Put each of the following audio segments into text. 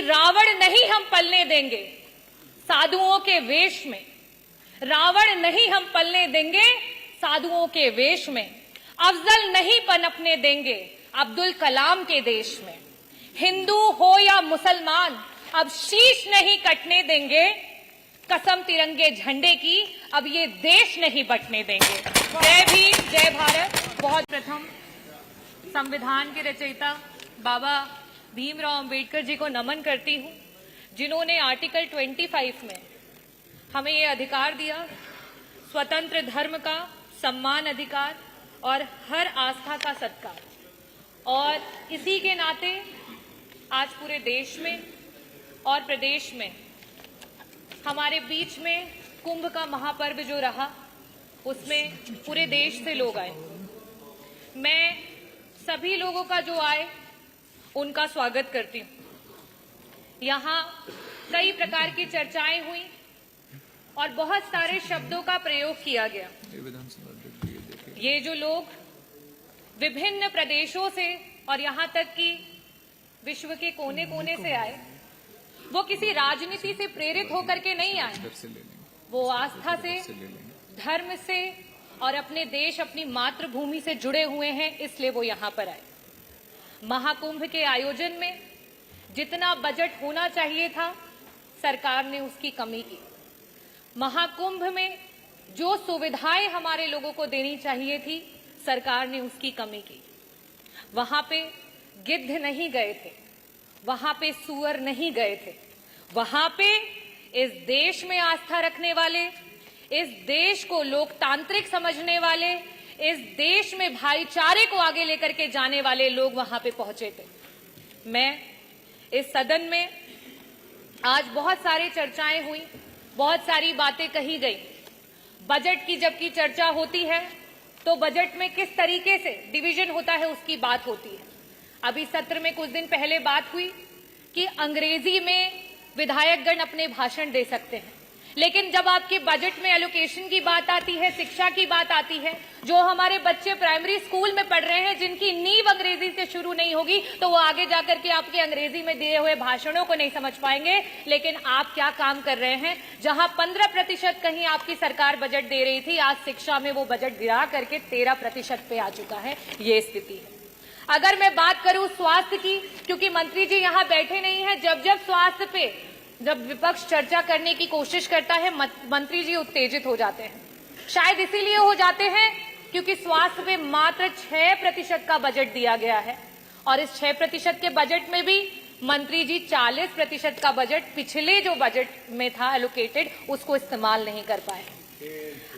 रावण नहीं हम पलने देंगे साधुओं के वेश में, रावण नहीं हम पलने देंगे साधुओं के वेश में, अफजल नहीं पनपने देंगे अब्दुल कलाम के देश में। हिंदू हो या मुसलमान अब शीश नहीं कटने देंगे, कसम तिरंगे झंडे की अब ये देश नहीं बंटने देंगे। जय भीम जय भारत। बहुत प्रथम संविधान के रचयिता बाबा भीमराव अंबेडकर जी को नमन करती हूं, जिन्होंने आर्टिकल 25 में हमें ये अधिकार दिया, स्वतंत्र धर्म का सम्मान अधिकार और हर आस्था का सत्कार। और इसी के नाते आज पूरे देश में और प्रदेश में हमारे बीच में कुंभ का महापर्व जो रहा, उसमें पूरे देश से लोग आए। मैं सभी लोगों का जो आए उनका स्वागत करती हूं। यहाँ कई प्रकार की चर्चाएं हुई और बहुत सारे शब्दों का प्रयोग किया गया। ये जो लोग विभिन्न प्रदेशों से और यहाँ तक कि विश्व के कोने कोने से आए, वो किसी राजनीति से प्रेरित होकर के नहीं आए, वो आस्था से, धर्म से और अपने देश, अपनी मातृभूमि से जुड़े हुए हैं, इसलिए वो यहाँ पर आए। महाकुंभ के आयोजन में जितना बजट होना चाहिए था, सरकार ने उसकी कमी की। महाकुंभ में जो सुविधाएं हमारे लोगों को देनी चाहिए थी, सरकार ने उसकी कमी की। वहां पे गिद्ध नहीं गए थे, वहां पे सूअर नहीं गए थे, वहां पे इस देश में आस्था रखने वाले, इस देश को लोकतांत्रिक समझने वाले, इस देश में भाईचारे को आगे लेकर के जाने वाले लोग वहां पे पहुंचे थे। मैं इस सदन में आज बहुत सारी चर्चाएं हुई, बहुत सारी बातें कही गई। बजट की जबकि चर्चा होती है तो बजट में किस तरीके से डिवीजन होता है उसकी बात होती है। अभी सत्र में कुछ दिन पहले बात हुई कि अंग्रेजी में विधायकगण अपने भाषण दे सकते हैं, लेकिन जब आपके बजट में एलोकेशन की बात आती है, शिक्षा की बात आती है, जो हमारे बच्चे प्राइमरी स्कूल में पढ़ रहे हैं, जिनकी नींव अंग्रेजी से शुरू नहीं होगी, तो वो आगे जाकर के आपके अंग्रेजी में दिए हुए भाषणों को नहीं समझ पाएंगे। लेकिन आप क्या काम कर रहे हैं? जहां 15% कहीं आपकी सरकार बजट दे रही थी, आज शिक्षा में वो बजट गिरा करके 13% पे आ चुका है। ये स्थिति है। अगर मैं बात करूं स्वास्थ्य की, क्योंकि मंत्री जी यहां बैठे नहीं है, जब स्वास्थ्य पे जब विपक्ष चर्चा करने की कोशिश करता है, मंत्री जी उत्तेजित हो जाते हैं। शायद इसीलिए हो जाते हैं क्योंकि स्वास्थ्य पे मात्र 6% का बजट दिया गया है और इस 6% के बजट में भी मंत्री जी 40% का बजट पिछले जो बजट में था एलोकेटेड, उसको इस्तेमाल नहीं कर पाए।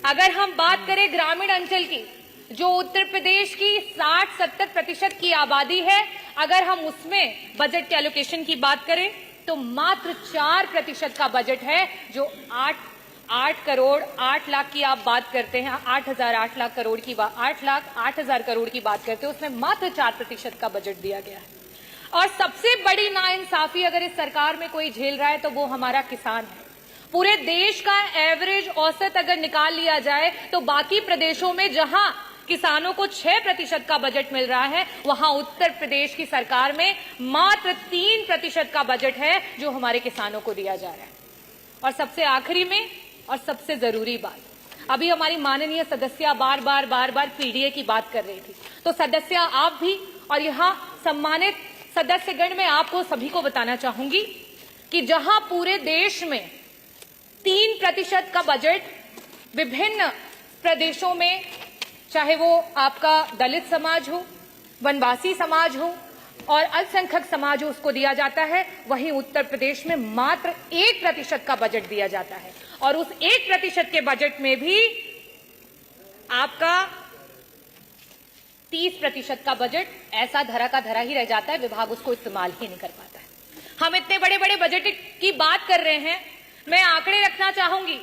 अगर हम बात करें ग्रामीण अंचल की, जो उत्तर प्रदेश की 60-70% की आबादी है, अगर हम उसमें बजट के एलोकेशन की बात करें तो मात्र 4% का बजट है, जो 8 करोड़ 8 लाख की आप बात करते हैं, 8 लाख करोड़ की 8 लाख 8,000 करोड़ की बात करते हैं, उसमें मात्र 4% का बजट दिया गया है। और सबसे बड़ी नाइंसाफी अगर इस सरकार में कोई झेल रहा है तो वो हमारा किसान है। पूरे देश का एवरेज औसत अगर निकाल लिया जाए तो बाकी प्रदेशों में जहां किसानों को 6% का बजट मिल रहा है, वहां उत्तर प्रदेश की सरकार में मात्र 3% का बजट है जो हमारे किसानों को दिया जा रहा है। और सबसे आखिरी में और सबसे जरूरी बात, अभी हमारी माननीय सदस्य बार बार पीडीए की बात कर रही थी, तो सदस्य आप भी और यहां सम्मानित सदस्यगण, मैं आपको सभी को बताना चाहूंगी कि जहां पूरे देश में 3% का बजट विभिन्न प्रदेशों में, चाहे वो आपका दलित समाज हो, वनवासी समाज हो और अल्पसंख्यक समाज हो, उसको दिया जाता है, वहीं उत्तर प्रदेश में मात्र 1% का बजट दिया जाता है। और उस 1% के बजट में भी आपका 30% का बजट ऐसा धरा का धरा ही रह जाता है, विभाग उसको इस्तेमाल ही नहीं कर पाता है। हम इतने बड़े बड़े बजट की बात कर रहे हैं, मैं आंकड़े रखना चाहूंगी।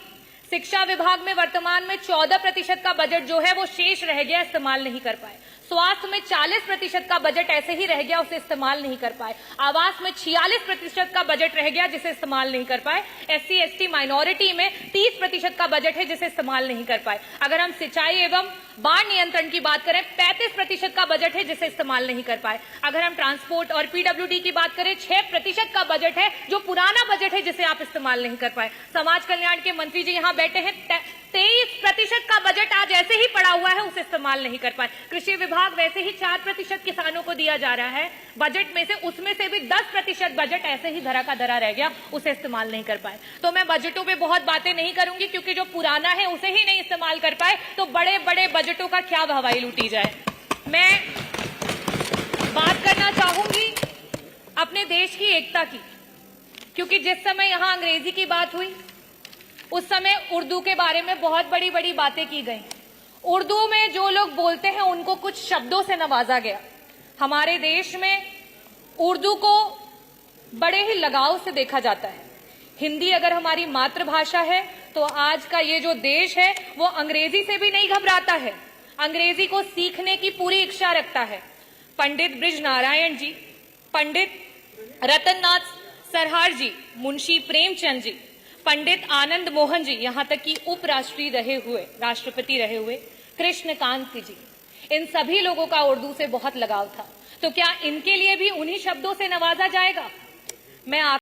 शिक्षा विभाग में वर्तमान में 14% का बजट जो है वो शेष रह गया, इस्तेमाल नहीं कर पाए। स्वास्थ्य में 40% का बजट ऐसे ही रह गया, उसे इस्तेमाल नहीं कर पाए। आवास में 46% का बजट रह गया, जिसे इस्तेमाल नहीं कर पाए। SC ST माइनॉरिटी में 30% का बजट है, जिसे इस्तेमाल नहीं कर पाए। अगर हम सिंचाई एवं बाढ़ नियंत्रण की बात करें, 35% का बजट है, जिसे इस्तेमाल नहीं कर पाए। अगर हम ट्रांसपोर्ट और PWD की बात करें, 6% का बजट है, जो पुराना बजट है, जिसे आप इस्तेमाल नहीं कर पाए। समाज कल्याण के मंत्री जी यहाँ बैठे हैं, 23% का बजट आज ऐसे ही पड़ा हुआ है, उसे इस्तेमाल नहीं कर पाए। कृषि विभाग वैसे ही 4% किसानों को दिया जा रहा है बजट में से, उसमें से भी 10% बजट ऐसे ही धरा का धरा रह गया, उसे इस्तेमाल नहीं कर पाए। तो मैं बजटों पे बहुत बातें नहीं करूंगी, क्योंकि जो पुराना है उसे ही नहीं इस्तेमाल कर पाए, तो बड़े बड़े बजटों का क्या हवाई लूटी जाए। मैं बात करना चाहूंगी अपने देश की एकता की, क्योंकि जिस समय यहां अंग्रेजी की बात हुई, उस समय उर्दू के बारे में बहुत बड़ी बड़ी बातें की गई। उर्दू में जो लोग बोलते हैं उनको कुछ शब्दों से नवाजा गया। हमारे देश में उर्दू को बड़े ही लगाव से देखा जाता है। हिंदी अगर हमारी मातृभाषा है, तो आज का ये जो देश है वो अंग्रेजी से भी नहीं घबराता है, अंग्रेजी को सीखने की पूरी इच्छा रखता है। पंडित ब्रिज नारायण जी, पंडित रतन नाथ सरहार जी, मुंशी प्रेमचंद जी, पंडित आनंद मोहन जी, यहां तक कि उपराष्ट्रपति रहे हुए कृष्णकांत जी, इन सभी लोगों का उर्दू से बहुत लगाव था। तो क्या इनके लिए भी उन्हीं शब्दों से नवाजा जाएगा? मैं